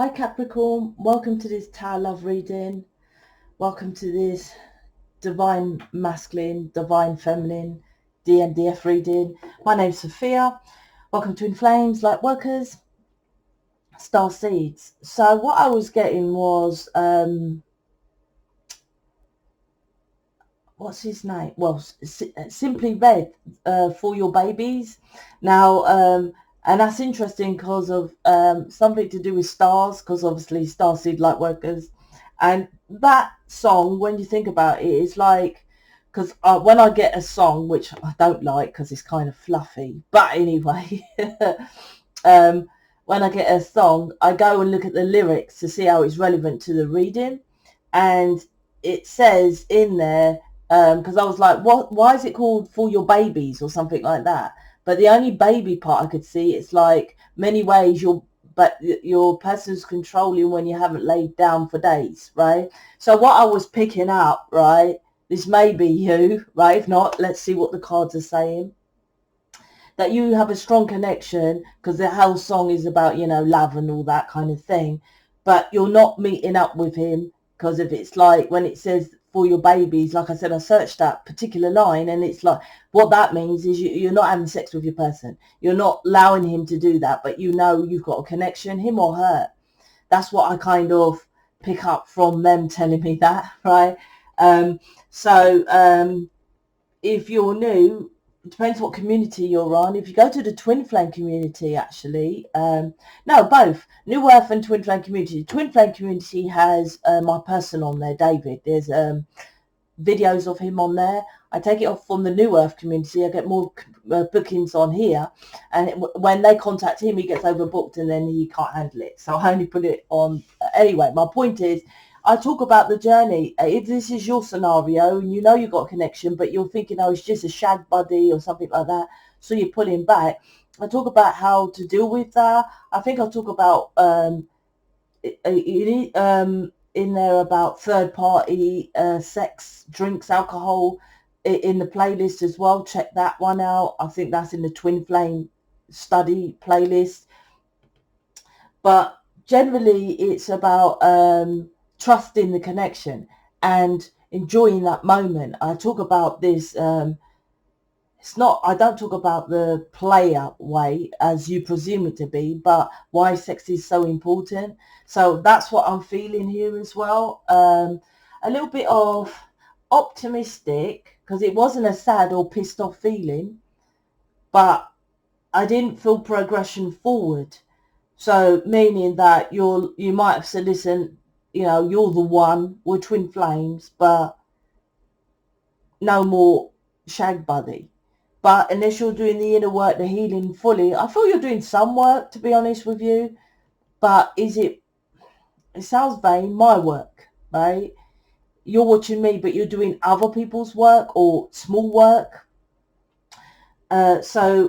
Hi Capricorn, welcome to this Tower Love reading. Welcome to this Divine Masculine, Divine Feminine DMDF reading. My name's Sophia. Welcome to TWINFLAME, Lightworkers, Starseeds. So what I was getting was, what's his name? Well, Simply Red, For Your Babies. Now, and that's interesting because of something to do with stars, because obviously Starseed Lightworkers. And that song, when you think about it, is like, because when I get a song, which I don't like because it's kind of fluffy, but anyway, um, when I get a song, I go and look at the lyrics to see how it's relevant to the reading. And it says in there, because I was like, what? Why is it called For Your Babies or something like that? But the only baby part I could see, it's like many ways your person's controlling when you haven't laid down for days, right? So what I was picking up, right, this may be you, right? If not, let's see what the cards are saying. That you have a strong connection, because the whole song is about, love and all that kind of thing, but you're not meeting up with him, because if it's like when it says For Your Babies, like I said, I searched that particular line, and it's like, what that means is you're not having sex with your person. You're not allowing him to do that, but you've got a connection, him or her. That's what I kind of pick up from them telling me that, right? So if you're new, it depends what community you're on. If you go to the Twin Flame community, actually, no, both New Earth and Twin Flame community. Twin Flame community has my person on there, David. There's videos of him on there. I take it off from the New Earth community. I get more bookings on here, and when they contact him, he gets overbooked, and then he can't handle it. So I only put it on. Anyway, my point is, I talk about the journey. If this is your scenario and you've got a connection, but you're thinking, oh, it's just a shag buddy or something like that, so you're pulling back, I talk about how to deal with that. I think I'll talk about in there about third party sex, drinks, alcohol in the playlist as well. Check that one out. I think that's in the Twin Flame study playlist. But generally it's about trusting the connection and enjoying that moment. I talk about this, I don't talk about the player way as you presume it to be, but why sex is so important. So that's what I'm feeling here as well. A little bit of optimistic, because it wasn't a sad or pissed off feeling, but I didn't feel progression forward. So meaning that you might have said, listen, you're the one, we're twin flames, but no more shag buddy. But unless you're doing the inner work, the healing fully, I feel you're doing some work, to be honest with you. But it sounds vain, my work, right? You're watching me, but you're doing other people's work or small work. So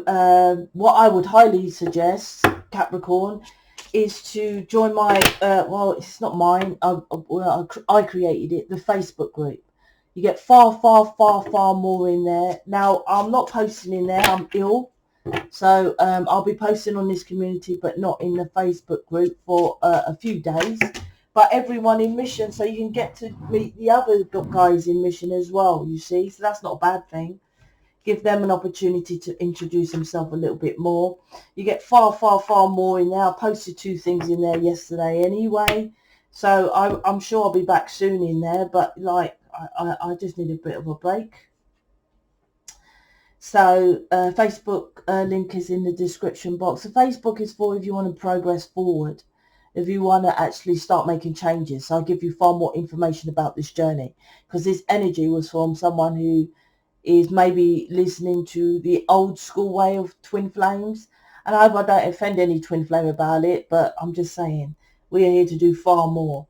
what I would highly suggest, Capricorn, is to join my, well, it's not mine, I created it, the Facebook group. You get far, far, far, far more in there. Now, I'm not posting in there, I'm ill. So I'll be posting on this community, but not in the Facebook group for a few days. But everyone in mission, so you can get to meet the other guys in mission as well, you see. So that's not a bad thing. Give them an opportunity to introduce themselves a little bit more. You get far, far, far more in there. I posted 2 things in there yesterday anyway. So I'm sure I'll be back soon in there. But like, I just need a bit of a break. So Facebook link is in the description box. So Facebook is for if you want to progress forward, if you want to actually start making changes. So I'll give you far more information about this journey, because this energy was from someone who is maybe listening to the old school way of twin flames. And I hope I don't offend any twin flame about it, but I'm just saying we are here to do far more.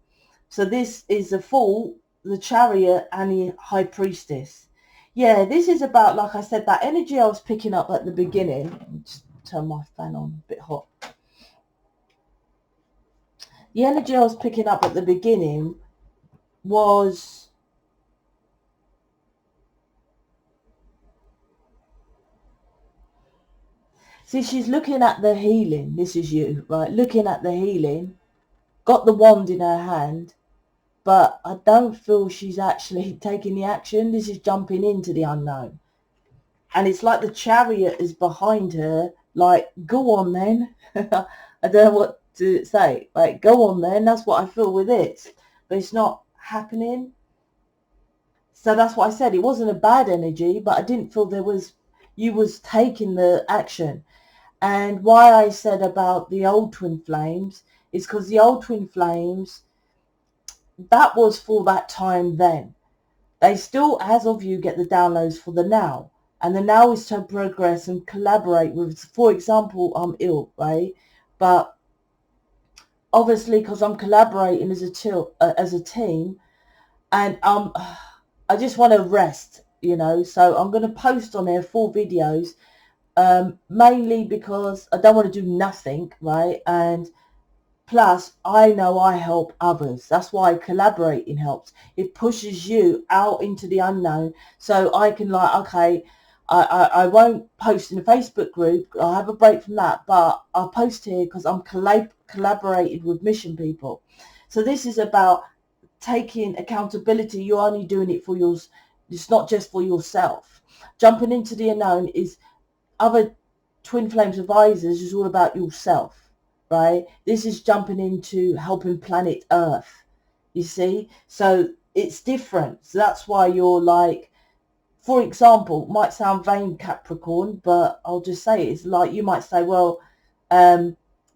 So this is the Fool, the Chariot, and the High Priestess. Yeah, this is about, like I said, that energy I was picking up at the beginning. Let me just turn my fan on, a bit hot. The energy I was picking up at the beginning was, see, she's looking at the healing. This is you, right? Looking at the healing. got the wand in her hand, but I don't feel she's actually taking the action. This is jumping into the unknown. And it's like the Chariot is behind her, like, go on then. I don't know what to say. Like, go on then. That's what I feel with it. But it's not happening. So that's what I said. It wasn't a bad energy, but I didn't feel you was taking the action. And why I said about the old twin flames is because the old twin flames, that was for that time then. They still, as of you, get the downloads for the now. And the now is to progress and collaborate with, for example, I'm ill, right? But obviously, because I'm collaborating as a team, and I just want to rest, so I'm going to post on there 4 videos, mainly because I don't want to do nothing, right? And plus, I know I help others. That's why collaborating helps. It pushes you out into the unknown. So I can okay, I won't post in a Facebook group. I'll have a break from that. But I'll post here because I'm collaborating with mission people. So this is about taking accountability. You're only doing it for yours. It's not just for yourself. Jumping into the unknown is other twin flames advisors is all about yourself, right? This is jumping into helping planet Earth, you see? So it's different. So that's why you're like, for example, might sound vain, Capricorn, but I'll just say it's like, you might say, well,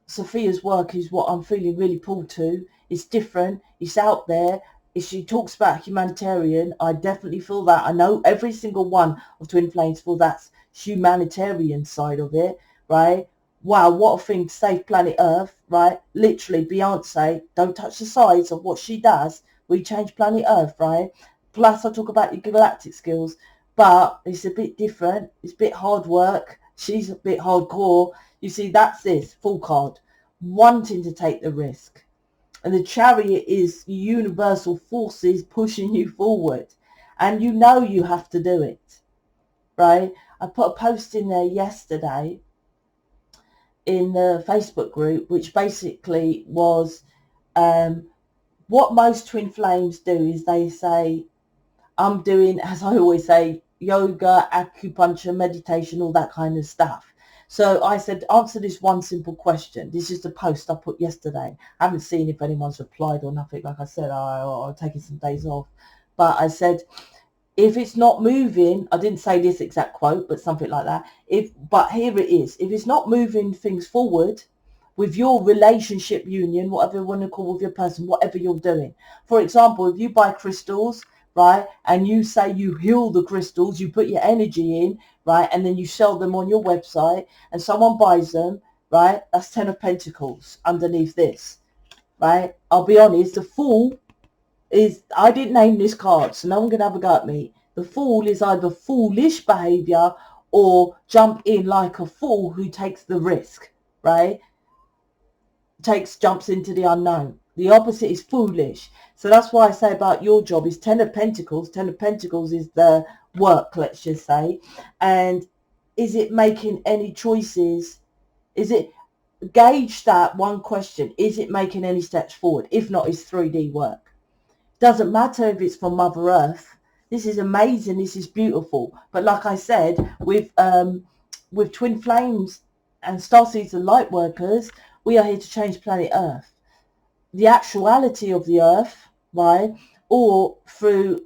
Sophia's work is what I'm feeling really pulled to. It's different. It's out there. If she talks about humanitarian, I definitely feel that. I know every single one of Twin Flames feel that's humanitarian side of it, right? Wow, what a thing to save planet Earth, right? Literally, Beyonce, don't touch the sides of what she does. We change planet Earth, right? Plus, I talk about your galactic skills, but it's a bit different. It's a bit hard work. She's a bit hardcore. You see, that's this full card, wanting to take the risk. And the Chariot is universal forces pushing you forward. And you know you have to do it, right? I put a post in there yesterday in the Facebook group, which basically was what most twin flames do is they say, I'm doing, as I always say, yoga, acupuncture, meditation, all that kind of stuff. So I said, answer this one simple question. This is the post I put yesterday. I haven't seen if anyone's replied or nothing. Like I said, I'm taking some days off. But I said, if it's not moving, I didn't say this exact quote, but something like that. But here it is. If it's not moving things forward with your relationship union, whatever you want to call with your person, whatever you're doing. For example, if you buy crystals, right, and you say you heal the crystals, you put your energy in, right, and then you sell them on your website and someone buys them, right, that's 10 of Pentacles underneath this, right? I'll be honest, the Fool is, I didn't name this card, so no one can have a go at me. The Fool is either foolish behavior or jump in like a fool who takes the risk, right? Jumps into the unknown. The opposite is foolish. So that's why I say about your job is 10 of Pentacles. 10 of Pentacles is the work, let's just say. And is it making any choices? Is it, gauge that one question. Is it making any steps forward? If not, it's 3D work. Doesn't matter if it's from Mother Earth. This is amazing. This is beautiful. But like I said, with Twin Flames and Starseeds and Lightworkers, we are here to change planet Earth. The actuality of the Earth, right? Or through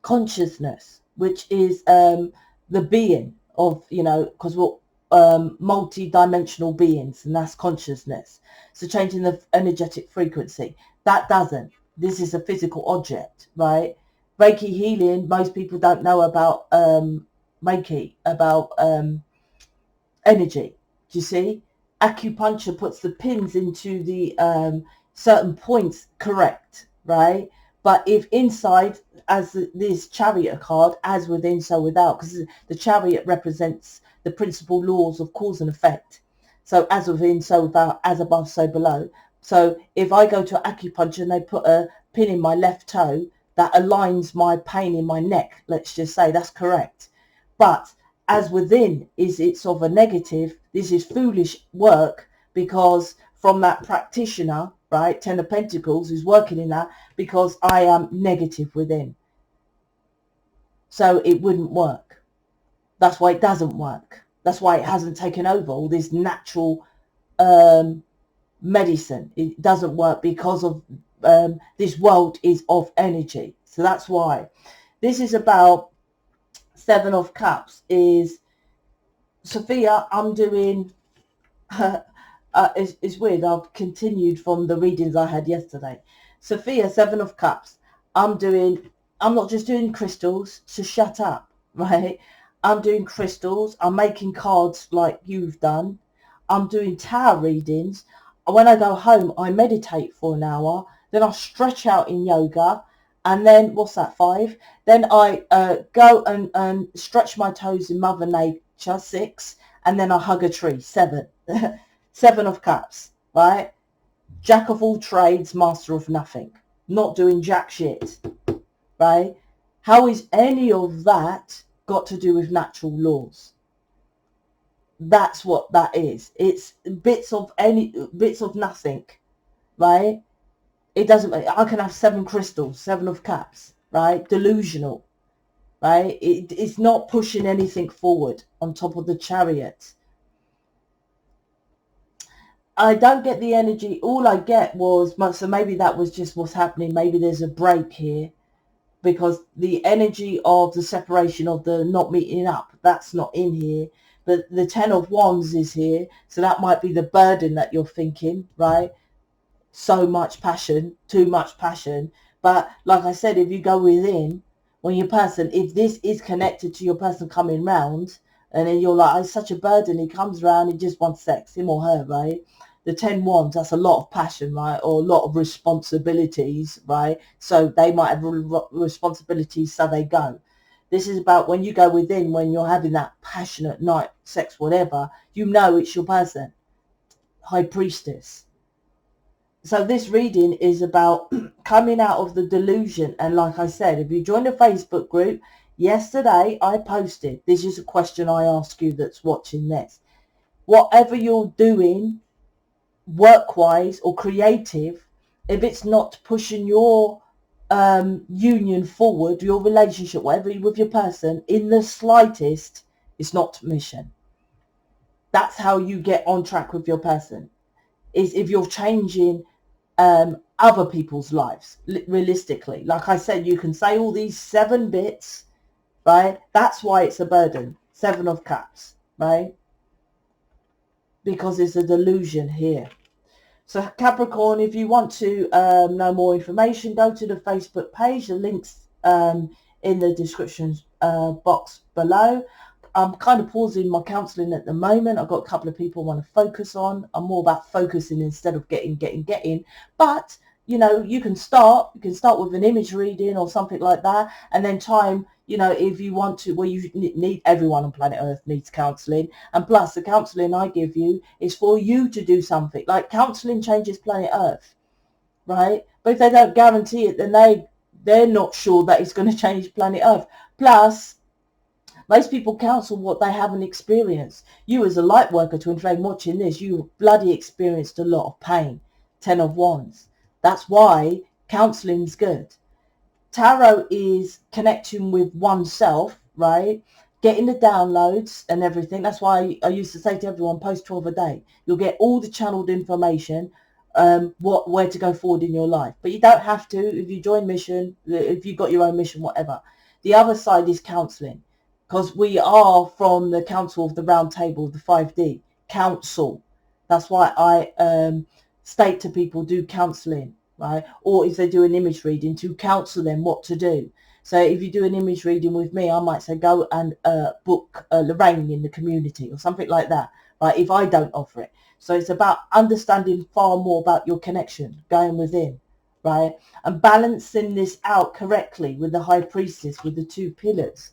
consciousness, which is the being of, because we're multi-dimensional beings, and that's consciousness. So changing the energetic frequency. That doesn't. This is a physical object, right? Reiki healing, most people don't know about Reiki, about energy. Do you see? Acupuncture puts the pins into the certain points, correct, right? But if inside, as this Chariot card, as within, so without, because the Chariot represents the principal laws of cause and effect. So as within, so without, as above, so below. So if I go to acupuncture and they put a pin in my left toe, that aligns my pain in my neck, let's just say, that's correct. But as within is it's of a negative, this is foolish work, because from that practitioner, right? 10 of Pentacles, who's working in that, because I am negative within. So it wouldn't work. That's why it doesn't work. That's why it hasn't taken over all this natural medicine. It doesn't work because of this world is of energy. So that's why. This is about 7 of Cups. Is Sophia, I'm doing... it's weird. I've continued from the readings I had yesterday. Sophia, 7 of Cups. I'm not just doing crystals, so shut up, right? I'm doing crystals. I'm making cards like you've done. I'm doing tarot readings. When I go home, I meditate for an hour. Then I stretch out in yoga. And then, what's that, 5? Then I go and stretch my toes in Mother Nature, 6. And then I hug a tree, 7. 7 of Cups, right? Jack of all trades, master of nothing. Not doing jack shit, right? How is any of that got to do with natural laws? That's what that is. It's bits of nothing, right? It doesn't. I can have 7 crystals, 7 of Cups, right? Delusional, right? It's not pushing anything forward on top of the Chariot. I don't get the energy. All I get was, so maybe that was just what's happening. Maybe there's a break here, because the energy of the separation of the not meeting up, that's not in here. But the 10 of Wands is here. So that might be the burden that you're thinking, right? So much passion, too much passion. But like I said, if you go within, when your person, if this is connected to your person coming round, and then you're like, it's such a burden, he comes around, he just wants sex, him or her, right? The 10 Wands, that's a lot of passion, right? Or a lot of responsibilities, right? So they might have responsibilities, so they go. This is about when you go within, when you're having that passionate night, sex, whatever, you know it's your person. High Priestess. So this reading is about coming out of the delusion. And like I said, if you join the Facebook group, yesterday I posted, this is a question I ask you that's watching this. Whatever you're doing, work-wise or creative, if it's not pushing your union forward, your relationship, whatever, with your person, in the slightest, it's not mission. That's how you get on track with your person, is if you're changing other people's lives, realistically. Like I said, you can say all these 7 bits, right? That's why it's a burden. 7 of Cups, right? Because it's a delusion here. So Capricorn, if you want to know more information, go to the Facebook page. The link's in the description box below. I'm kind of pausing my counselling at the moment. I've got a couple of people I want to focus on. I'm more about focusing instead of getting. But, you know, you can start with an image reading or something like that. And then time, you know, if you want to, well, you need, everyone on planet Earth needs counselling. And plus, the counselling I give you is for you to do something. Like, counselling changes planet Earth, right? But if they don't guarantee it, then they're not sure that it's going to change planet Earth. Plus, most people counsel what they haven't experienced. You as a light worker, twin flame, watching this, you bloody experienced a lot of pain. 10 of Wands. That's why counseling's good. Tarot is connecting with oneself, right? Getting the downloads and everything. That's why I used to say to everyone, post 12 a day. You'll get all the channeled information, where to go forward in your life. But you don't have to if you join mission, if you've got your own mission, whatever. The other side is counselling. Because we are from the Council of the Round Table, the 5D, counsel. That's why I state to people, do counselling, right? Or if they do an image reading, to counsel them what to do. So if you do an image reading with me, I might say, go and book Lorraine in the community or something like that, right? If I don't offer it. So it's about understanding far more about your connection, going within, right? And balancing this out correctly with the High Priestess, with the 2 pillars.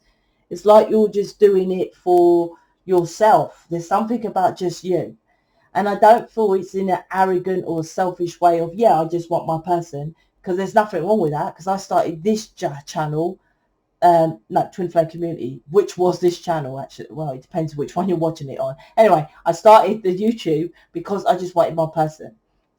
It's like you're just doing it for yourself. There's something about just you. And I don't feel it's in an arrogant or selfish way of, yeah, I just want my person. Because there's nothing wrong with that. Because I started this channel, Twin Flame Community, which was this channel, actually. Well, it depends which one you're watching it on. Anyway, I started the YouTube because I just wanted my person.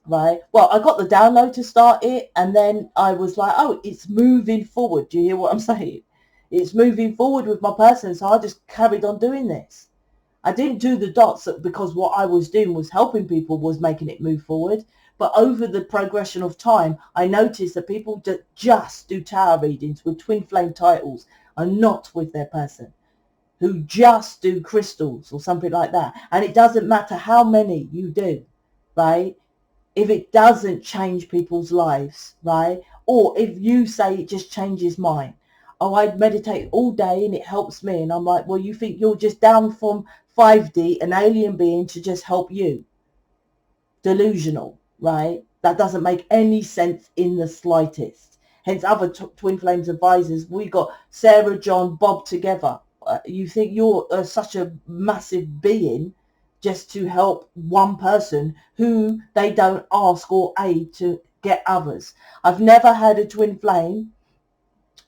right? Well, I got the download to start it, and then I was like, oh, it's moving forward. Do you hear what I'm saying? It's moving forward with my person, so I just carried on doing this. I didn't do the dots because what I was doing was helping people, was making it move forward. But over the progression of time, I noticed that people that just do tarot readings with twin flame titles are not with their person, who just do crystals or something like that. And it doesn't matter how many you do, right? If it doesn't change people's lives, right? Or if you say it just changes mine. Oh, I meditate all day and it helps me. And I'm like, well, you think you're just down from 5D, an alien being, to just help you? Delusional, right? That doesn't make any sense in the slightest. Hence, other Twin Flames advisors, we got Sarah, John, Bob together. You think you're such a massive being just to help one person who they don't ask or aid to get others. I've never had a twin flame.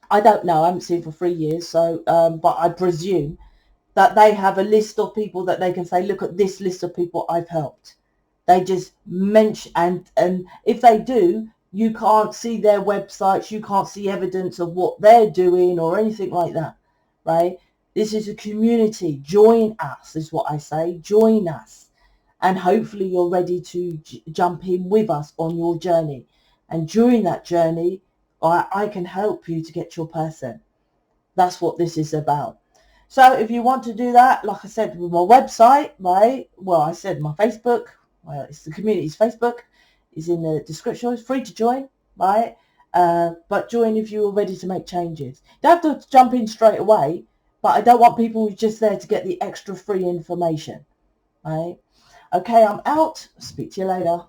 I don't know. I haven't seen for 3 years. So, but I presume that they have a list of people that they can say, look at this list of people I've helped. They just mention, and if they do, you can't see their websites. You can't see evidence of what they're doing or anything like that, right? This is a community. Join us is what I say. Join us. And hopefully you're ready to jump in with us on your journey. And during that journey, I can help you to get your person. That's what this is about. So if you want to do that, like I said, with my website, right? Well, I said my Facebook. Well, it's the community's Facebook. It's in the description. It's free to join, right? But join if you're ready to make changes. You don't have to jump in straight away, but I don't want people who's just there to get the extra free information, right? Okay, I'm out. Speak to you later.